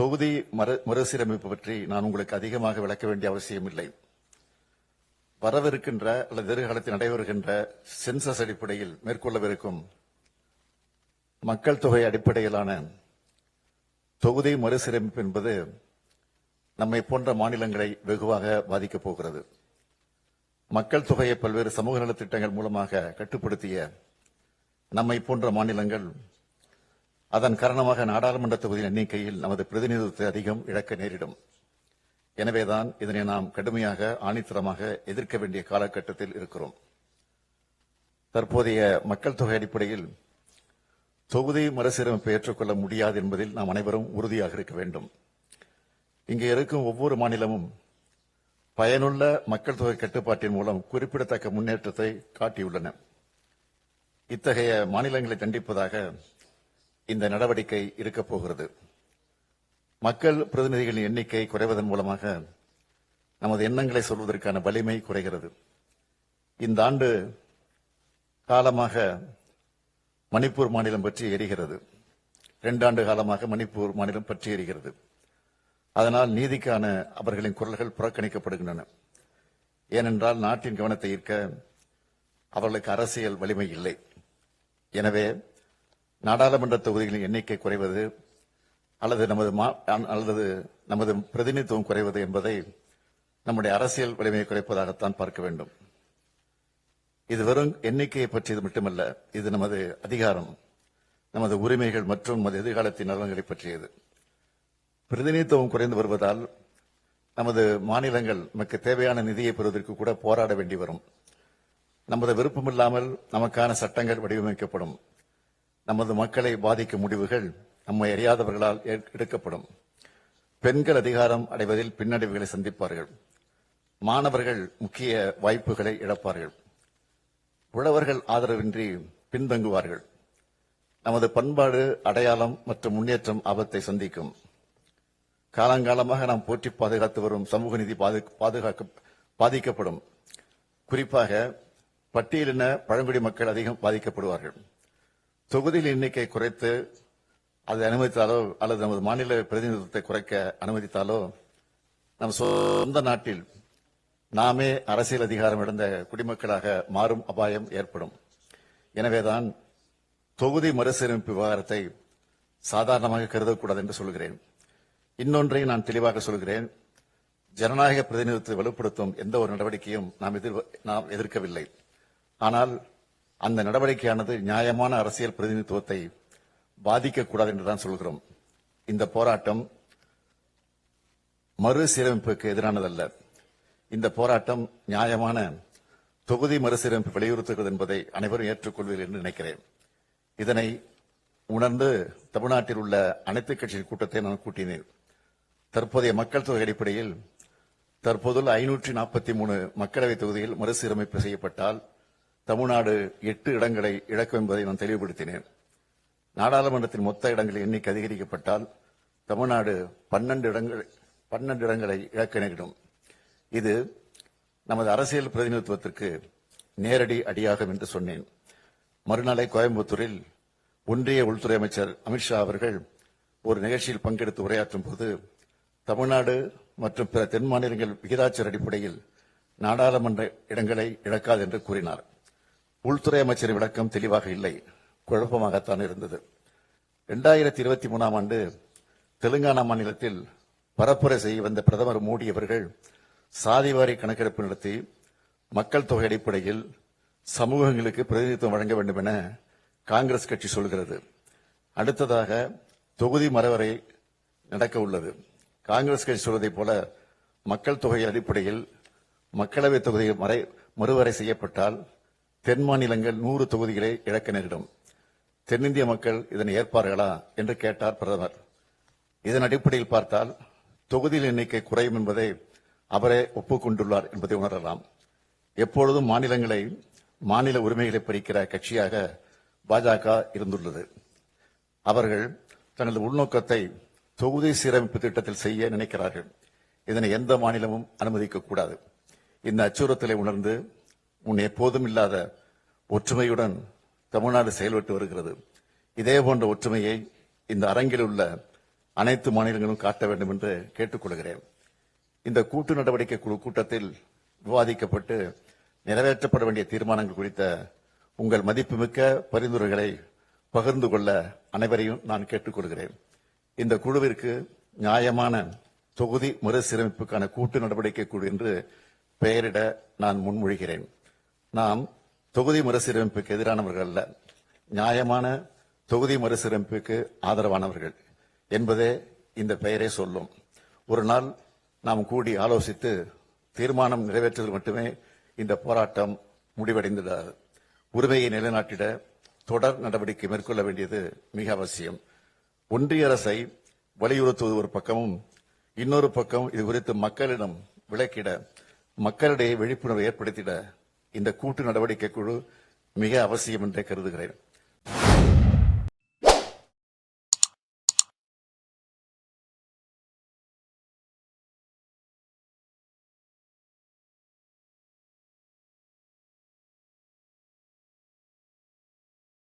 தொகுதி மறுசீரமைப்பு பற்றி நான் உங்களுக்கு அதிகமாக விளக்க வேண்டிய அவசியம் இல்லை. வரவிருக்கின்ற அல்லது எதிர்காலத்தில் நடைபெறுகின்ற சென்சஸ் அடிப்படையில் மேற்கொள்ளவிருக்கும் மக்கள் தொகை அடிப்படையிலான தொகுதி மறுசீரமைப்பு என்பது நம்மை போன்ற மாநிலங்களை வெகுவாக பாதிக்கப் போகிறது. மக்கள் தொகையை பல்வேறு சமூக நலத்திட்டங்கள் மூலமாக கட்டுப்படுத்திய நம்மை போன்ற மாநிலங்கள் அதன் காரணமாக நாடாளுமன்ற தொகுதியின் எண்ணிக்கையில் நமது பிரதிநிதித்துவத்தை அதிகம் இழக்க நேரிடும். எனவேதான் இதனை நாம் கடுமையாக ஆணித்தரமாக எதிர்க்க வேண்டிய காலகட்டத்தில் இருக்கிறோம். தற்போதைய மக்கள் தொகை அடிப்படையில் தொகுதி மறுசீரமைப்பை ஏற்றுக்கொள்ள முடியாது என்பதில் நாம் அனைவரும் உறுதியாக இருக்க வேண்டும். இங்கே இருக்கும் ஒவ்வொரு மாநிலமும் பயனுள்ள மக்கள் தொகை கட்டுப்பாட்டின் மூலம் குறிப்பிடத்தக்க முன்னேற்றத்தை காட்டியுள்ளன. இத்தகைய மாநிலங்களை தண்டிப்பதாக இந்த நடவடிக்கை இருக்கப் போகிறது. மக்கள் பிரதிநிதிகளின் எண்ணிக்கை குறைவதன் மூலமாக நமது எண்ணங்களை சொல்வதற்கான வலிமை குறைகிறது. இந்த ஆண்டு காலமாக மணிப்பூர் மாநிலம் பற்றி எரிகிறது. 2 ஆண்டு காலமாக மணிப்பூர் மாநிலம் பற்றி எரிகிறது. அதனால் நீதிக்கான அவர்களின் குரல்கள் புறக்கணிக்கப்படுகின்றன. ஏனென்றால் நாட்டின் கவனத்தை ஈர்க்க அவர்களுக்கு அரசியல் வலிமை இல்லை. எனவே நாடாளுமன்ற தொகுதிகளின் எண்ணிக்கை குறைவது அல்லது நமது பிரதிநிதித்துவம் குறைவது என்பதை நம்முடைய அரசியல் வலிமையை குறைப்பதாகத்தான் பார்க்க வேண்டும். இது வெறும் எண்ணிக்கையை பற்றியது மட்டுமல்ல, இது நமது அதிகாரம், நமது உரிமைகள் மற்றும் நமது எதிர்காலத்தின் நலன்களை பற்றியது. பிரதிநிதித்துவம் குறைந்து வருவதால் நமது மாநிலங்கள் நமக்கு தேவையான நிதியை பெறுவதற்கு கூட போராட வேண்டி வரும். நமது விருப்பமில்லாமல் நமக்கான சட்டங்கள் வடிவமைக்கப்படும். நமது மக்களை பாதிக்கும் முடிவுகள் நம்மை அறியாதவர்களால் எடுக்கப்படும். பெண்கள் அதிகாரம் அடைவதில் பின்னடைவுகளை சந்திப்பார்கள். மாணவர்கள் முக்கிய வாய்ப்புகளை இழப்பார்கள். உழவர்கள் ஆதரவின்றி பின்தங்குவார்கள். நமது பண்பாடு, அடையாளம் மற்றும் முன்னேற்றம் ஆபத்தை சந்திக்கும். காலங்காலமாக நாம் போற்றி பாதுகாத்து வரும் சமூக நீதி பாதிக்கப்படும். குறிப்பாக பட்டியலின பழங்குடி மக்கள் அதிகம் பாதிக்கப்படுவார்கள். தொகுதியில் எண்ணிக்கை குறைத்து அதை அனுமதித்தாலோ அல்லது நமது மாநில பிரதிநிதித்துவத்தை குறைக்க அனுமதித்தாலோ நம் சொந்த நாட்டில் நாமே அரசியல் அதிகாரம் இழந்த குடிமக்களாக மாறும் அபாயம் ஏற்படும். எனவேதான் தொகுதி மறுசீரமைப்பு விவகாரத்தை சாதாரணமாக கருதக்கூடாது என்று சொல்கிறேன். இன்னொன்றை நான் தெளிவாக சொல்கிறேன். ஜனநாயக பிரதிநிதித்துவத்தை வலுப்படுத்தும் எந்த ஒரு நடவடிக்கையும் நாம் எதிர்க்கவில்லை. ஆனால் அந்த நடவடிக்கையானது நியாயமான அரசியல் பிரதிநிதித்துவத்தை பாதிக்கக்கூடாது என்றுதான் சொல்கிறோம். இந்த போராட்டம் மறுசீரமைப்புக்கு எதிரானதல்ல. இந்த போராட்டம் நியாயமான தொகுதி மறுசீரமைப்பு வலியுறுத்துகிறது என்பதை அனைவரும் ஏற்றுக்கொள்வீர்கள் என்று நினைக்கிறேன். இதனை உணர்ந்து தமிழ்நாட்டில் உள்ள அனைத்து கட்சியின் கூட்டத்தை நான் கூட்டினேன். தற்போதைய மக்கள் தொகை அடிப்படையில் தற்போதுள்ள 543 மக்களவைத் தொகுதியில் மறுசீரமைப்பு செய்யப்பட்டால் தமிழ்நாடு 8 இடங்களை இழக்கும் என்பதை நான் தெளிவுபடுத்தினேன். நாடாளுமன்றத்தின் மொத்த இடங்களின் எண்ணிக்கை அதிகரிக்கப்பட்டால் தமிழ்நாடு 12 இடங்களை இழக்க நேரிடும். இது நமது அரசியல் பிரதிநிதித்துவத்திற்கு நேரடி அடியாகும் என்று சொன்னேன். மறுநாளை கோயம்புத்தூரில் ஒன்றிய உள்துறை அமைச்சர் அமித்ஷா அவர்கள் ஒரு நிகழ்ச்சியில் பங்கெடுத்து உரையாற்றும் போது தமிழ்நாடு மற்றும் பிற தென் மாநிலங்கள் விகிதாச்சார அடிப்படையில் நாடாளுமன்ற இடங்களை இழக்காது என்று கூறினார். உள்துறை அமைச்சரின் விளக்கம் தெளிவாக இல்லை, குழப்பமாகத்தான் இருந்தது. 2023ஆம் ஆண்டு தெலுங்கானா மாநிலத்தில் பரப்புரை செய்ய வந்த பிரதமர் மோடி அவர்கள் சாதிவாரி கணக்கெடுப்பு நடத்தி மக்கள் தொகை அடிப்படையில் சமூகங்களுக்கு பிரதிநிதித்துவம் வழங்க வேண்டும் என காங்கிரஸ் கட்சி சொல்கிறது. அடுத்ததாக தொகுதி மறுவரை நடக்க உள்ளது. காங்கிரஸ் கட்சி சொல்வதைப் போல மக்கள் தொகை அடிப்படையில் மக்களவைத் தொகுதி மறுவரை செய்யப்பட்டால் தென் மாநிலங்கள் 100 தொகுதிகளை இழக்க நேரிடும். தென்னிந்திய மக்கள் இதனை ஏற்பார்களா என்று கேட்டார் பிரதமர். இதன் அடிப்படையில் பார்த்தால் தொகுதியில் எண்ணிக்கை குறையும் என்பதை அவரே ஒப்புக்கொண்டுள்ளார் என்பதை உணரலாம். எப்பொழுதும் மாநில உரிமைகளை பறிக்கிற கட்சியாக பாஜக இருந்துள்ளது. அவர்கள் தனது உள்நோக்கத்தை தொகுதி சீரமைப்பு திட்டத்தில் செய்ய நினைக்கிறார்கள். இதனை எந்த மாநிலமும் அனுமதிக்கக்கூடாது. இந்த அச்சுறுத்தலை உணர்ந்து முன் எப்போதும் இல்லாத ஒற்றுமையுடன் தமிழ்நாடு செயல்பட்டு வருகிறது. இதே போன்ற ஒற்றுமையை இந்த அரங்கில் உள்ள அனைத்து மாநிலங்களும் காட்ட வேண்டும் என்று கேட்டுக்கொள்கிறேன். இந்த கூட்டு நடவடிக்கை குழு கூட்டத்தில் விவாதிக்கப்பட்டு நிறைவேற்றப்பட வேண்டிய தீர்மானங்கள் குறித்த உங்கள் மதிப்புமிக்க பரிந்துரைகளை பகிர்ந்து கொள்ள அனைவரையும் நான் கேட்டுக்கொள்கிறேன். இந்த குழுவிற்கு நியாயமான தொகுதி மறுசீரமைப்புக்கான கூட்டு நடவடிக்கை குழு என்று பெயரிட நான் முன்மொழிகிறேன். நாம் தொகுதி மறுசீரமைப்புக்கு எதிரானவர்கள் அல்ல, நியாயமான தொகுதி மறுசீரமைப்புக்கு ஆதரவானவர்கள் என்பதே இந்த பெயரே சொல்லும். ஒரு நாள் நாம் கூடி ஆலோசித்து தீர்மானம் நிறைவேற்றுவதில் மட்டுமே இந்த போராட்டம் முடிவடைந்தது. உரிமையை நிலைநாட்டிட தொடர் நடவடிக்கை மேற்கொள்ள வேண்டியது மிக அவசியம். ஒன்றிய அரசை வலியுறுத்துவது ஒரு பக்கமும், இன்னொரு பக்கம் இது குறித்து மக்களிடம் விளக்கிட, மக்களிடையே விழிப்புணர்வை ஏற்படுத்திட இந்த கூட்டு நடவடிக்கை குழு மிக அவசியம் என்றே கருதுகிறேன்.